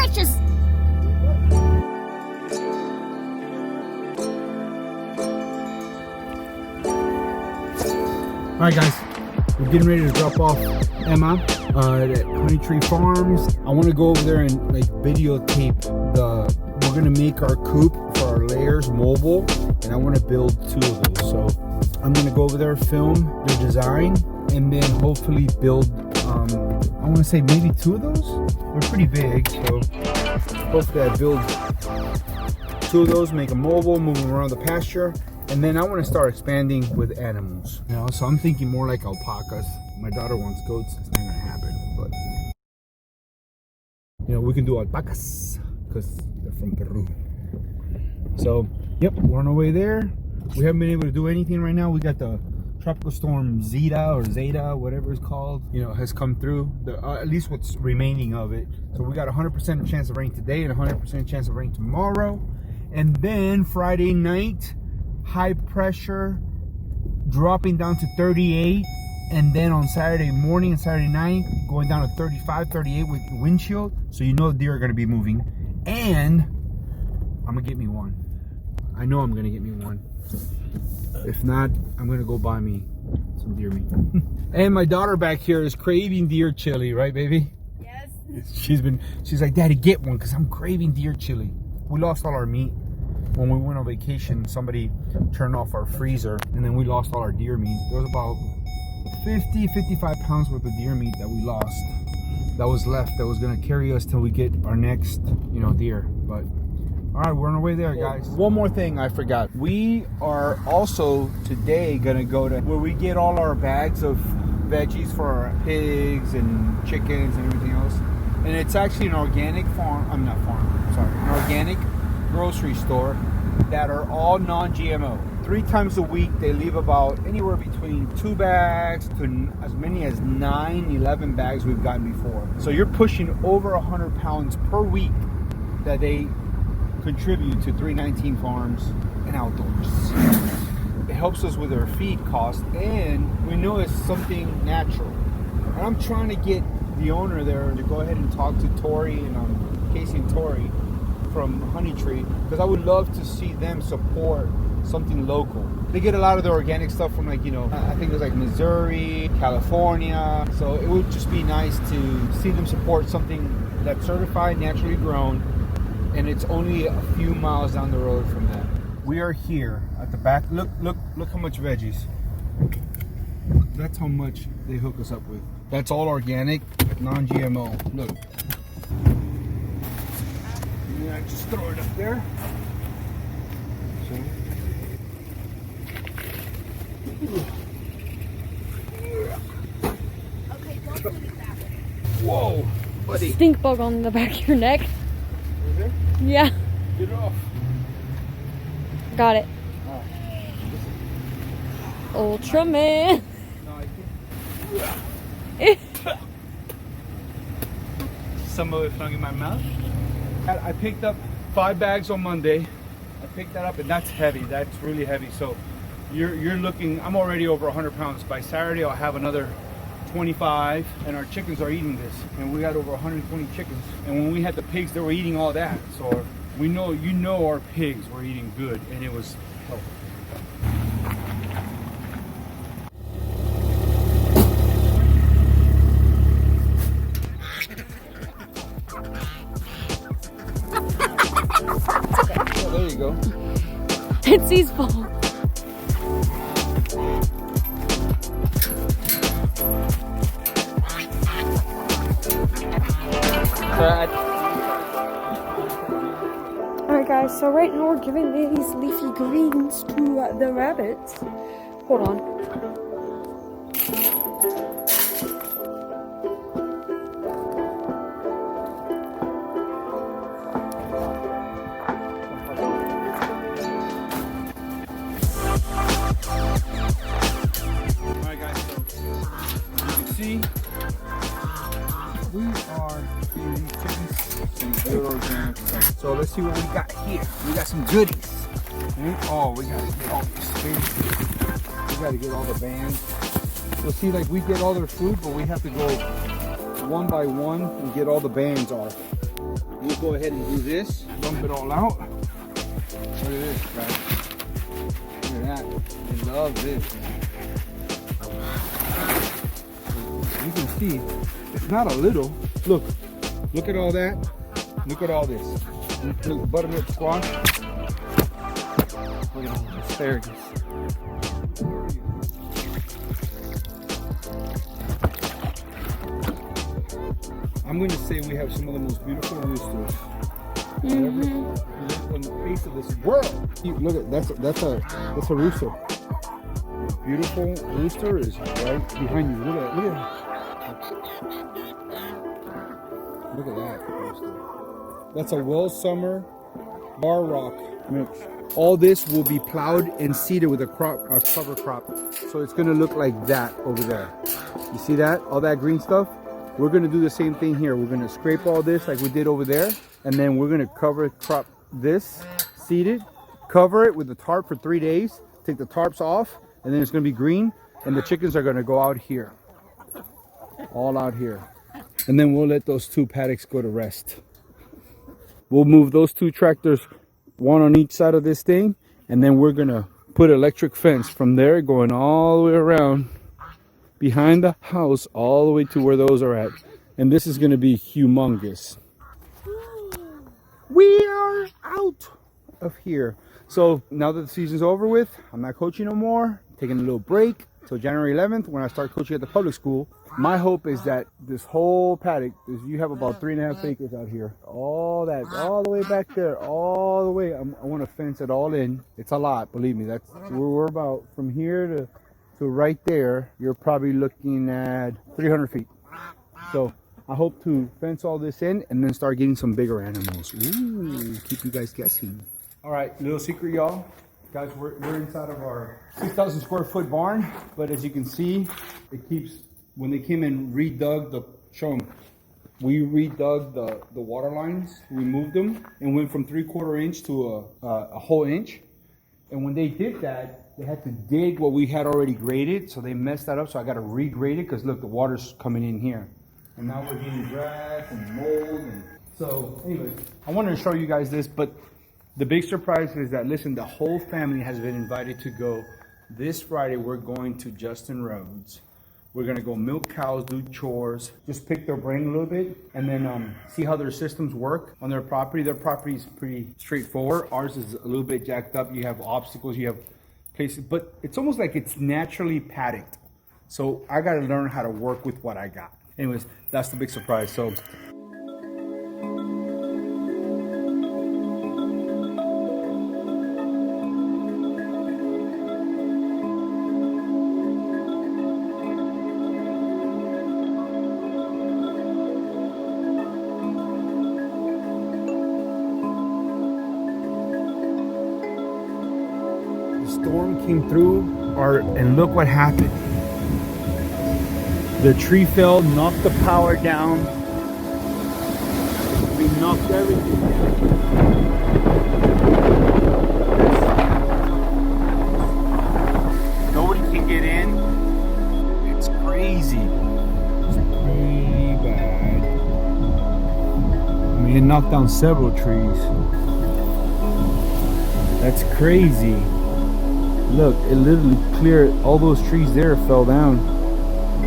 gracious! Alright guys, we're getting ready to drop off Emma at Honey Tree Farms. I want to go over there and like videotape we're going to make our coop for our layers mobile, and I want to build 2 of those. So I'm going to go over there, film the design, and then hopefully build, I want to say maybe 2 of those. They're pretty big, so hopefully I build 2 of those, make them mobile, move them around the pasture. And then I want to start expanding with animals, you know, so I'm thinking more like alpacas. My daughter wants goats. It's not going to happen, but, you know, we can do alpacas because they're from Peru. So, yep, we're on our way there. We haven't been able to do anything right now. We got the tropical storm Zeta, whatever it's called, you know, has come through, at least what's remaining of it. So we got 100% chance of rain today and 100% chance of rain tomorrow. And then Friday night, high pressure dropping down to 38, and then on Saturday morning and Saturday night going down to 35, 38 with the wind chill. So you know deer are going to be moving, and I'm going to get me one. I know I'm going to get me one. If not, I'm going to go buy me some deer meat. And my daughter back here is craving deer chili, right baby? Yes. She's like, Daddy, get one because I'm craving deer chili. We lost all our meat. When we went on vacation, somebody turned off our freezer, and then we lost all our deer meat. There was about 55 pounds worth of deer meat that we lost, that was left, that was going to carry us till we get our next, you know, deer. But all right, we're on our way there, guys. One more thing I forgot. We are also today going to go to where we get all our bags of veggies for our pigs and chickens and everything else. And it's actually an organic farm. I'm not farm, sorry, an organic grocery store that are all non-GMO. 3 times a week they leave about anywhere between 2 bags to as many as 9-11 bags we've gotten before. So you're pushing over 100 pounds per week that they contribute to 319 Farms and Outdoors. It helps us with our feed cost, and we know it's something natural. And I'm trying to get the owner there to go ahead and talk to Tori and Casey and Tori from Honey Tree, because I would love to see them support something local. They get a lot of the organic stuff from, like, you know, I think it was like Missouri, California. So it would just be nice to see them support something that's certified, naturally grown, and it's only a few miles down the road from that. We are here at the back. Look how much veggies. That's how much they hook us up with. That's all organic, non-GMO. Look. I just throw it up there. So. Okay, don't put it that way. Whoa, buddy. Stink bug on the back of your neck. Is there? Yeah. Get it off. Got it. Right. Ultraman. No, I can't. Some of it flung in my mouth. I picked up 5 bags on Monday. I picked that up, and that's heavy. That's really heavy. So you're looking, I'm already over 100 pounds. By Saturday, I'll have another 25, and our chickens are eating this. And we got over 120 chickens. And when we had the pigs, they were eating all that. So we know, you know, our pigs were eating good, and it was healthy. There you go. It's his fault. Alright guys, so right now we're giving these leafy greens to the rabbits. Hold on. We are feeding chickens some good organic stuff. So let's see what we got here. We got some goodies. Oh, we gotta get all these things. We gotta get all the bands. So see, like, we get all their food, but we have to go one by one and get all the bands off. We'll go ahead and do this, bump it all out. Look at this, guys. Look at that. I love this, man. You can see, it's not a little. Look at all that. Look at all this. Look, butternut squash. Look at all the asparagus. I'm going to say we have some of the most beautiful roosters ever lived on the face of this world. Look at that's a rooster. The beautiful rooster is right behind you. Look at that rooster. That's a well summer bar rock mix. All this will be plowed and seeded with a cover crop. So it's going to look like that over there. You see that? All that green stuff? We're going to do the same thing here. We're going to scrape all this like we did over there. And then we're going to crop this, seed it, cover it with the tarp for 3 days. Take the tarps off, and then it's going to be green. And the chickens are going to go out here. All out here. And then we'll let those 2 paddocks go to rest. We'll move those 2 tractors, one on each side of this thing. And then we're going to put electric fence from there going all the way around behind the house all the way to where those are at. And this is going to be humongous. We are out of here. So now that the season's over with, I'm not coaching no more. Taking a little break till January 11th when I start coaching at the public school. My hope is that this whole paddock, you have about 3.5 acres out here. All that, all the way back there, all the way. I want to fence it all in. It's a lot, believe me. That's where we're about. From here to right there, you're probably looking at 300 feet. So I hope to fence all this in and then start getting some bigger animals. Ooh, keep you guys guessing. All right, little secret, y'all. Guys, we're inside of our 6,000 square foot barn, but as you can see, it keeps, when they came and redug we redug the water lines, we moved them and went from 3/4 inch to a whole inch. And when they did that, they had to dig what we had already graded, so they messed that up. So I got to regrade it because look, the water's coming in here, and now we're getting grass and mold. And so, anyways, I wanted to show you guys this, but the big surprise is that listen, the whole family has been invited to go this Friday. We're going to Justin Rhodes. We're gonna go milk cows, do chores, just pick their brain a little bit, and then see how their systems work on their property. Their property is pretty straightforward. Ours is a little bit jacked up. You have obstacles, you have places, but it's almost like it's naturally paddocked. So I gotta learn how to work with what I got. Anyways, that's the big surprise. So storm came through, and look what happened. The tree fell, knocked the power down. We knocked everything down. Nobody can get in. It's crazy. It's pretty bad. I mean, it knocked down several trees. That's crazy. Look, it literally cleared, all those trees there fell down.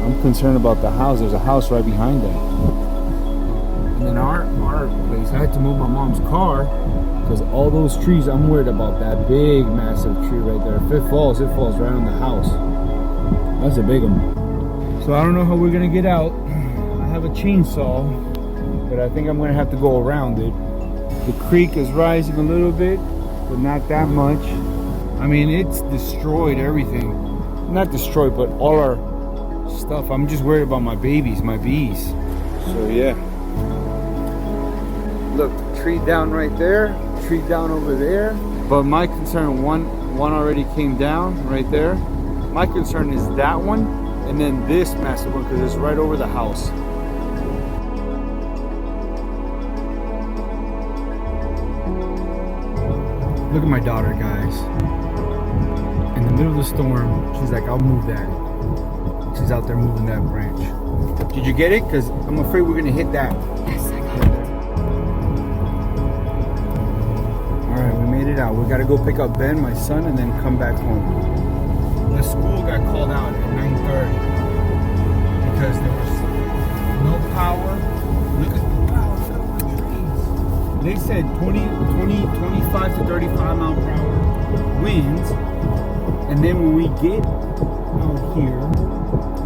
I'm concerned about the house. There's a house right behind that. And then our place, I had to move my mom's car because all those trees, I'm worried about that big, massive tree right there. If it falls right on the house. That's a big one. So I don't know how we're gonna get out. I have a chainsaw, but I think I'm gonna have to go around it. The creek is rising a little bit, but not that much. I mean, it's destroyed everything. Not destroyed, but all our stuff. I'm just worried about my babies, my bees. So yeah. Look, tree down right there, tree down over there. But my concern, one already came down right there. My concern is that one, and then this massive one, because it's right over the house. Look at my daughter, guys. In the middle of the storm, she's like, I'll move that. She's out there moving that branch. Did you get it? Because I'm afraid we're going to hit that. Yes, I got it. it out. We got to go pick up Ben, my son, and then come back home. The school got called out at 9:30 because there was no power. Look at the power, look at the trees. They said 25 to 35 mile per hour winds. And then when we get out here,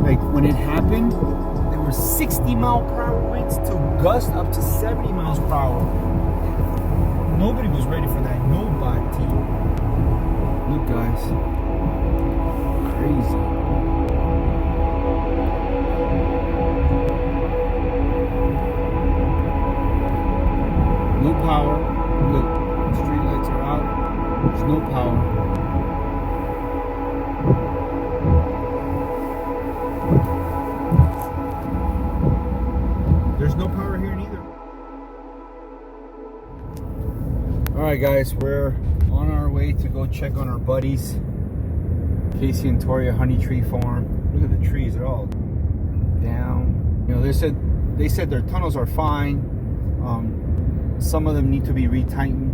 like when it happened, there were 60 mile per hour winds to gust up to 70 miles per hour. Nobody was ready for that. Nobody. Look, guys. Crazy. No power. Look, the street lights are out. There's no power. There's no power here neither. Alright guys, we're on our way to go check on our buddies, Casey and Toria Honey Tree Farm. Look at the trees, they're all down. You know, they said their tunnels are fine. Some of them need to be retightened,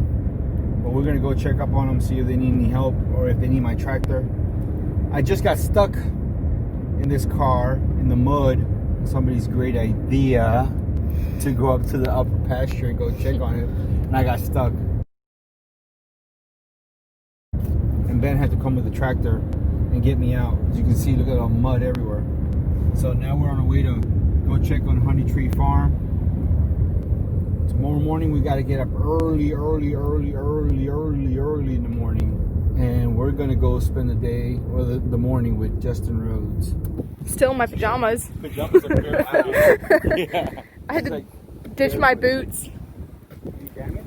but we're gonna go check up on them, see if they need any help or if they need my tractor. I just got stuck in this car in the mud. Somebody's great idea to go up to the upper pasture and go check on it, and I got stuck. And Ben had to come with the tractor and get me out. As you can see, look at all mud everywhere. So now we're on our way to go check on Honey Tree Farm. Tomorrow morning we got to get up early in the morning, and we're gonna go spend the day or the morning with Justin Rhodes. Still in my pajamas. Pajamas are very yeah. I had to ditch my boots. You damaged?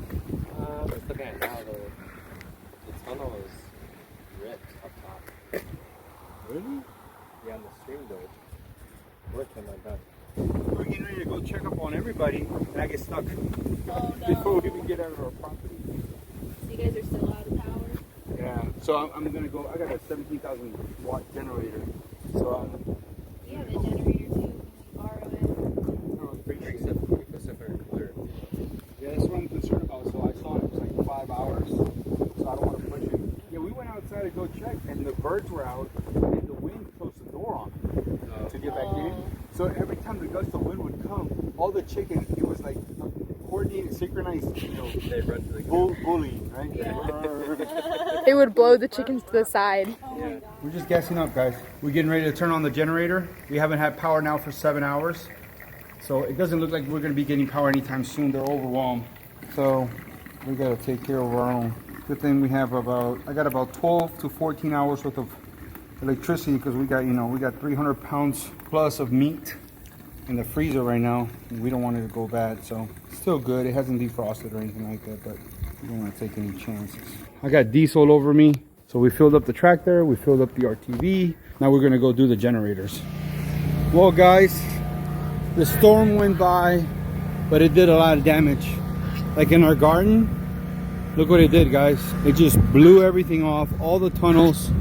Just looking at now, the tunnel is ripped up top. Really? Yeah, on the stream though. Working like that. We're getting ready to go check up on everybody, and I get stuck Oh no. before we even get out of our property. So you guys are still out of power? Yeah. So I'm gonna go. I got a 17,000 watt generator. So We have a generator too. Can we borrow it? I'm pretty sure. Clear. Yeah, that's what I'm concerned about. So I saw it was like 5 hours. So I don't want to push it. Yeah, we went outside to go check, and the birds were out, and the wind closed the door on to get back in. So every time the gust of wind would come, all the chickens, it was like coordinated, synchronized, you know, They run to the bullying, right? Yeah. It would blow the chickens to the side. Oh my god. We're just gassing up, guys. We're getting ready to turn on the generator. We haven't had power now for 7 hours. So it doesn't look like we're going to be getting power anytime soon. They're overwhelmed. So we got to take care of our own. Good thing we have I got about 12 to 14 hours worth of electricity because we got 300 pounds plus of meat in the freezer right now. And we don't want it to go bad. So it's still good. It hasn't defrosted or anything like that, but we don't want to take any chances. I got diesel over me. So we filled up the tractor, we filled up the RTV. Now we're gonna go do the generators. Well guys, the storm went by, but it did a lot of damage. Like in our garden, look what it did, guys. It just blew everything off, all the tunnels,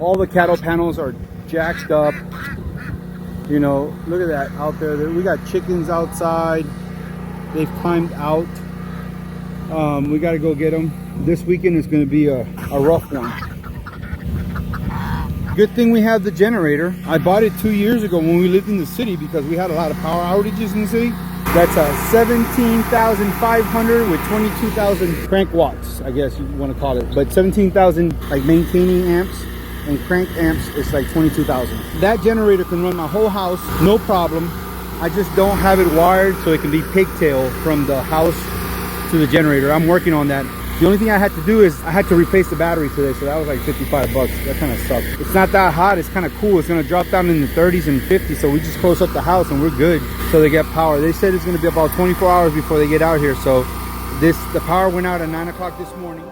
all the cattle panels are jacked up. You know, look at that out there. We got chickens outside. They've climbed out. We got to go get them. This weekend is going to be a rough one. Good thing we have the generator. I bought it 2 years ago when we lived in the city because we had a lot of power outages in the city. That's a 17,500 with 22,000 crank watts, I guess you want to call it. But 17,000 like maintaining amps, and crank amps is like 22,000. That generator can run my whole house, no problem. I just don't have it wired so it can be pigtail from the house to the generator. I'm working on that. The only thing I had to do is I had to replace the battery today, so that was like 55 bucks. That kind of sucked. It's not that hot, it's kind of cool. It's gonna drop down in the 30s and 50s, so we just close up the house and we're good till they get power. They said it's gonna be about 24 hours before they get out here, so the power went out at 9 o'clock this morning.